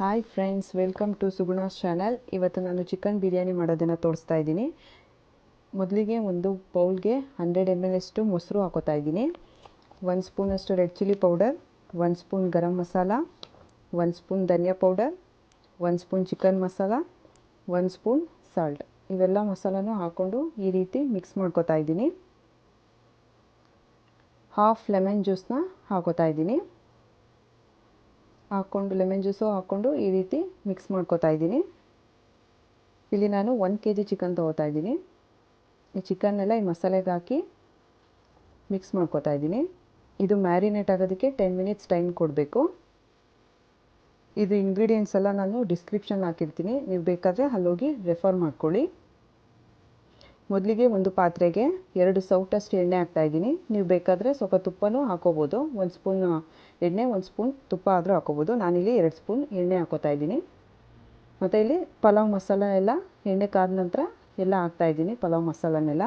Hi friends, welcome to Suguna's channel. ಇವತ್ತು ನಾನು chicken biryani ಮಾಡೋದನ್ನು ತೋರಿಸ್ತಾ ಇದ್ದೀನಿ. ಮೊದಲಿಗೆ ಒಂದು ಬೌಲ್ಗೆ 100 ml ಅಷ್ಟು ಮೊಸರು ಹಾಕೋತಾ ಇದ್ದೀನಿ. 1 ಸ್ಪೂನಷ್ಟು red chilli powder, 1 spoon garam masala, 1 spoon ಧನಿಯಾ powder, 1 spoon chicken masala, 1 spoon salt. ಇವೆಲ್ಲ ಮಸಾಲನೂ ಹಾಕ್ಕೊಂಡು ಈ ರೀತಿ ಮಿಕ್ಸ್ ಮಾಡ್ಕೋತಾ ಇದ್ದೀನಿ. ಹಾಫ್ ಲೆಮನ್ ಜ್ಯೂಸನ್ನ ಹಾಕೋತಾ ಇದ್ದೀನಿ. ಹಾಕ್ಕೊಂಡು ಲೆಮನ್ ಜ್ಯೂಸು ಹಾಕ್ಕೊಂಡು ಈ ರೀತಿ ಮಿಕ್ಸ್ ಮಾಡ್ಕೋತಾ ಇದ್ದೀನಿ. ಇಲ್ಲಿ ನಾನು 1 kg ಚಿಕನ್ ತೊಗೋತಾ ಇದ್ದೀನಿ. ಈ ಚಿಕನ್ನೆಲ್ಲ ಈ ಮಸಾಲೆಗೆ ಹಾಕಿ ಮಿಕ್ಸ್ ಮಾಡ್ಕೋತಾ ಇದ್ದೀನಿ. ಇದು ಮ್ಯಾರಿನೇಟ್ ಆಗೋದಕ್ಕೆ 10 ಮಿನಿಟ್ಸ್ ಟೈಮ್ ಕೊಡಬೇಕು. ಇದು ಇಂಗ್ರೀಡಿಯೆಂಟ್ಸ್ ಎಲ್ಲ ನಾನು ಡಿಸ್ಕ್ರಿಪ್ಷನ್ ಹಾಕಿರ್ತೀನಿ, ನೀವು ಬೇಕಾದರೆ ಅಲ್ಲೋಗಿ ರೆಫರ್ ಮಾಡ್ಕೊಳ್ಳಿ. ಮೊದಲಿಗೆ ಒಂದು ಪಾತ್ರೆಗೆ 2 ಸೌಟಷ್ಟು ಎಣ್ಣೆ ಹಾಕ್ತಾಯಿದ್ದೀನಿ. ನೀವು ಬೇಕಾದರೆ ಸ್ವಲ್ಪ ತುಪ್ಪನೂ ಹಾಕೋಬೋದು. 1 ಸ್ಪೂನ್ ಎಣ್ಣೆ, 1 ಸ್ಪೂನ್ ತುಪ್ಪ ಆದರೂ ಹಾಕೋಬೋದು. ನಾನಿಲ್ಲಿ 2 ಸ್ಪೂನ್ ಎಣ್ಣೆ ಹಾಕೋತಾ ಇದ್ದೀನಿ. ಮತ್ತು ಇಲ್ಲಿ ಪಲಾವ್ ಮಸಾಲ ಎಲ್ಲ ಎಣ್ಣೆ ಕಾದ ನಂತರ ಎಲ್ಲ ಹಾಕ್ತಾಯಿದ್ದೀನಿ. ಪಲಾವ್ ಮಸಾಲನೆಲ್ಲ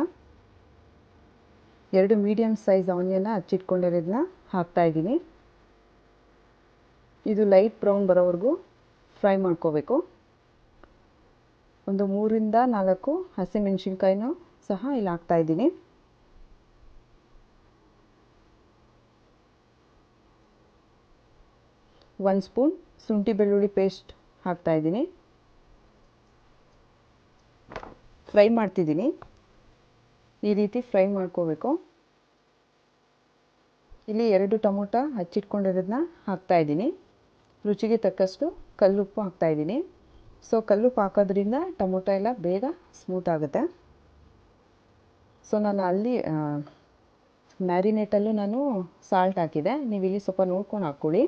2 ಮೀಡಿಯಮ್ ಸೈಜ್ ಆನಿಯನ್ನ ಹಚ್ಚಿಟ್ಕೊಂಡಿರೋದನ್ನ ಹಾಕ್ತಾಯಿದ್ದೀನಿ. ಇದು ಲೈಟ್ ಬ್ರೌನ್ ಬರೋವರೆಗೂ ಫ್ರೈ ಮಾಡ್ಕೋಬೇಕು. ಒಂದು 3 ರಿಂದ 4 ಹಸಿಮೆಣಸಿನ್ಕಾಯಿನೂ ಸಹ ಇಲ್ಲಿ ಹಾಕ್ತಾಯಿದ್ದೀನಿ. ಒಂದು ಸ್ಪೂನ್ ಶುಂಠಿ ಬೆಳ್ಳುಳ್ಳಿ ಪೇಸ್ಟ್ ಹಾಕ್ತಾಯಿದ್ದೀನಿ. ಫ್ರೈ ಮಾಡ್ತಿದ್ದೀನಿ. ಈ ರೀತಿ ಫ್ರೈ ಮಾಡ್ಕೋಬೇಕು. ಇಲ್ಲಿ 2 ಟೊಮೊಟೊ ಹಚ್ಚಿಟ್ಕೊಂಡಿರೋದನ್ನ ಹಾಕ್ತಾಯಿದ್ದೀನಿ. ರುಚಿಗೆ ತಕ್ಕಷ್ಟು ಕಲ್ಲುಪ್ಪು ಹಾಕ್ತಾಯಿದ್ದೀನಿ. ಸೊ ಕಲ್ಲುಪ್ಪು ಹಾಕೋದ್ರಿಂದ ಟೊಮೊಟೊ ಎಲ್ಲ ಬೇಗ ಸ್ಮೂತ್ ಆಗುತ್ತೆ. ಸೊ ನಾನು ಅಲ್ಲಿ ಮ್ಯಾರಿನೇಟಲ್ಲೂ ನಾನು ಸಾಲ್ಟ್ ಹಾಕಿದೆ, ನೀವು ಇಲ್ಲಿ ಸ್ವಲ್ಪ ನೋಡ್ಕೊಂಡು ಹಾಕ್ಕೊಳ್ಳಿ.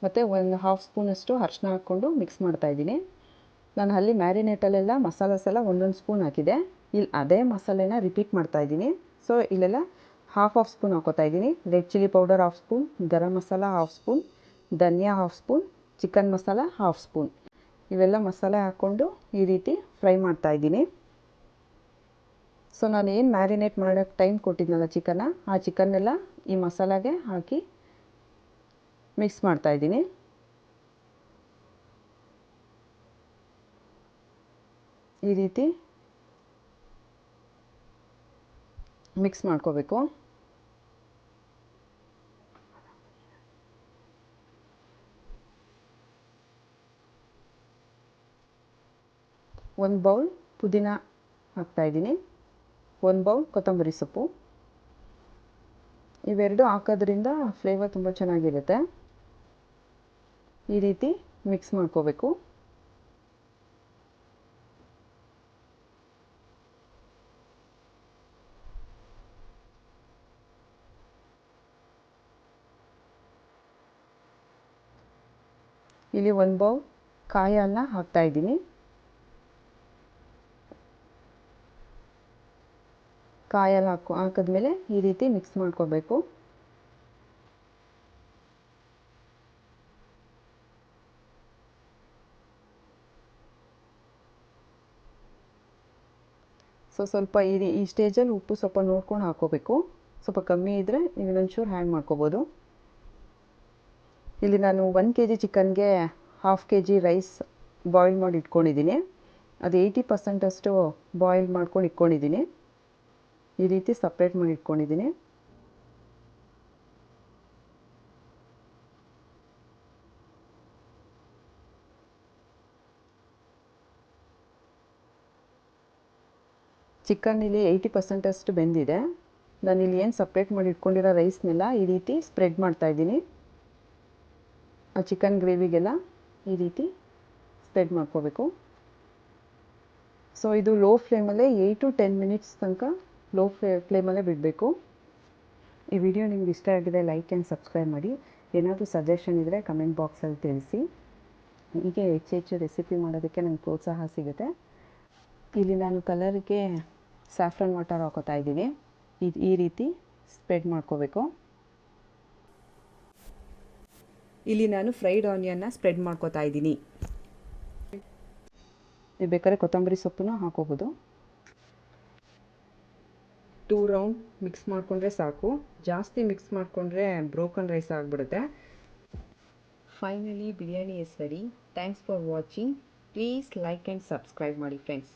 ಮತ್ತು 1/2 ಸ್ಪೂನಷ್ಟು ಅರಿಶಿನ ಹಾಕ್ಕೊಂಡು ಮಿಕ್ಸ್ ಮಾಡ್ತಾಯಿದ್ದೀನಿ. ನಾನು ಅಲ್ಲಿ ಮ್ಯಾರಿನೇಟಲ್ಲೆಲ್ಲ ಮಸಾಲಾಸ್ ಎಲ್ಲ 1 ಸ್ಪೂನ್ ಹಾಕಿದೆ. ಇಲ್ಲಿ ಅದೇ ಮಸಾಲೆನ ರಿಪೀಟ್ ಮಾಡ್ತಾಯಿದ್ದೀನಿ. ಸೊ ಇಲ್ಲೆಲ್ಲ ಹಾಫ್ ಸ್ಪೂನ್ ಹಾಕೋತಾ ಇದ್ದೀನಿ. Red chilli powder 1/2 spoon, garam masala 1/2 spoon, ಧನಿಯಾ 1/2 ಸ್ಪೂನ್, ಚಿಕನ್ ಮಸಾಲ 1/2 ಸ್ಪೂನ್. ಇವೆಲ್ಲ ಮಸಾಲೆ ಹಾಕ್ಕೊಂಡು ಈ ರೀತಿ ಫ್ರೈ ಮಾಡ್ತಾಯಿದ್ದೀನಿ. ಸೊ ನಾನು ಏನು ಮ್ಯಾರಿನೇಟ್ ಮಾಡೋಕ್ಕೆ ಟೈಮ್ ಕೊಟ್ಟಿದ್ನಲ್ಲ ಚಿಕನ್ನ, ಆ ಚಿಕನ್ನೆಲ್ಲ ಈ ಮಸಾಲಾಗೆ ಹಾಕಿ ಮಿಕ್ಸ್ ಮಾಡ್ತಾಯಿದ್ದೀನಿ. ಈ ರೀತಿ ಮಿಕ್ಸ್ ಮಾಡ್ಕೋಬೇಕು. ಒಂದು ಬೌಲ್ ಪುದೀನ ಹಾಕ್ತಾಯಿದ್ದೀನಿ, 1 ಬೌಲ್ ಕೊತ್ತಂಬರಿ ಸೊಪ್ಪು. ಇವೆರಡು ಹಾಕೋದ್ರಿಂದ ಫ್ಲೇವರ್ ತುಂಬ ಚೆನ್ನಾಗಿರುತ್ತೆ. ಈ ರೀತಿ ಮಿಕ್ಸ್ ಮಾಡ್ಕೋಬೇಕು. ಇಲ್ಲಿ 1 ಬೌಲ್ ಕಾಯಿ ಹಾಲನ್ನ ಹಾಕ್ತಾಯಿದ್ದೀನಿ. ಕಾಯಿ ಹಾಲು ಹಾಕಿದ್ಮೇಲೆ ಈ ರೀತಿ ಮಿಕ್ಸ್ ಮಾಡ್ಕೋಬೇಕು. ಸೊ ಸ್ವಲ್ಪ ಈ ಸ್ಟೇಜಲ್ಲಿ ಉಪ್ಪು ಸ್ವಲ್ಪ ನೋಡ್ಕೊಂಡು ಹಾಕ್ಕೋಬೇಕು. ಸ್ವಲ್ಪ ಕಮ್ಮಿ ಇದ್ದರೆ ನೀವು ಇನ್ನೊಂಚೂರು ಆ್ಯಡ್ ಮಾಡ್ಕೋಬೋದು. ಇಲ್ಲಿ ನಾನು 1 kg ಚಿಕನ್ಗೆ 1/2 kg ರೈಸ್ ಬಾಯ್ಲ್ ಮಾಡಿ ಇಟ್ಕೊಂಡಿದ್ದೀನಿ. ಅದು 80% ಅಷ್ಟು ಬಾಯ್ಲ್ ಮಾಡ್ಕೊಂಡು ಇಟ್ಕೊಂಡಿದ್ದೀನಿ. ಈ ರೀತಿ ಸಪ್ರೇಟ್ ಮಾಡಿ ಇಟ್ಕೊಂಡಿದ್ದೀನಿ. ಚಿಕನ್ ಇಲ್ಲಿ 80% ಅಷ್ಟು ಬೆಂದಿದೆ. ನಾನಿಲ್ಲಿ ಏನು ಸಪ್ರೇಟ್ ಮಾಡಿ ಇಟ್ಕೊಂಡಿರೋ ರೈಸ್ನೆಲ್ಲ ಈ ರೀತಿ ಸ್ಪ್ರೆಡ್ ಮಾಡ್ತಾಯಿದ್ದೀನಿ. ಆ ಚಿಕನ್ ಗ್ರೇವಿಗೆಲ್ಲ ಈ ರೀತಿ ಸ್ಪ್ರೆಡ್ ಮಾಡ್ಕೋಬೇಕು. ಸೊ ಇದು ಲೋ ಫ್ಲೇಮಲ್ಲೇ 8 to 10 ಮಿನಿಟ್ಸ್ ತನಕ ಲೋ ಫ್ಲೇಮಲ್ಲೇ ಬಿಡಬೇಕು. ಈ ವಿಡಿಯೋ ನಿಮ್ಗೆ ಇಷ್ಟ ಆಗಿದೆ ಲೈಕ್ ಆ್ಯಂಡ್ ಸಬ್ಸ್ಕ್ರೈಬ್ ಮಾಡಿ. ಏನಾದರೂ ಸಜೆಷನ್ ಇದ್ದರೆ ಕಮೆಂಟ್ ಬಾಕ್ಸಲ್ಲಿ ತಿಳಿಸಿ. ಹೀಗೆ ಹೆಚ್ಚು ರೆಸಿಪಿ ಮಾಡೋದಕ್ಕೆ ನಂಗೆ ಪ್ರೋತ್ಸಾಹ ಸಿಗುತ್ತೆ. ಇಲ್ಲಿ ನಾನು ಕಲರ್ಗೆ ಸ್ಯಾಫ್ರನ್ ವಾಟರ್ ಹಾಕೋತಾ ಇದ್ದೀನಿ. ಈ ರೀತಿ ಸ್ಪ್ರೆಡ್ ಮಾಡ್ಕೋಬೇಕು. ಇಲ್ಲಿ ನಾನು ಫ್ರೈಡ್ ಆನಿಯನ್ನ ಸ್ಪ್ರೆಡ್ ಮಾಡ್ಕೋತಾ ಇದ್ದೀನಿ. ನೀವು ಬೇಕಾದ್ರೆ ಕೊತ್ತಂಬರಿ ಸೊಪ್ಪನ್ನು ಹಾಕೋಬೋದು. 2 ರೌಂಡ್ ಮಿಕ್ಸ್ ಮಾಡಿಕೊಂಡ್ರೆ ಸಾಕು. ಜಾಸ್ತಿ ಮಿಕ್ಸ್ ಮಾಡಿಕೊಂಡ್ರೆ ಬ್ರೋಕನ್ ರೈಸ್ ಆಗಿಬಿಡುತ್ತೆ. Finally biryani is ready. Thanks for watching. Please like and subscribe ಮಾಡಿ ಫ್ರೆಂಡ್ಸ್.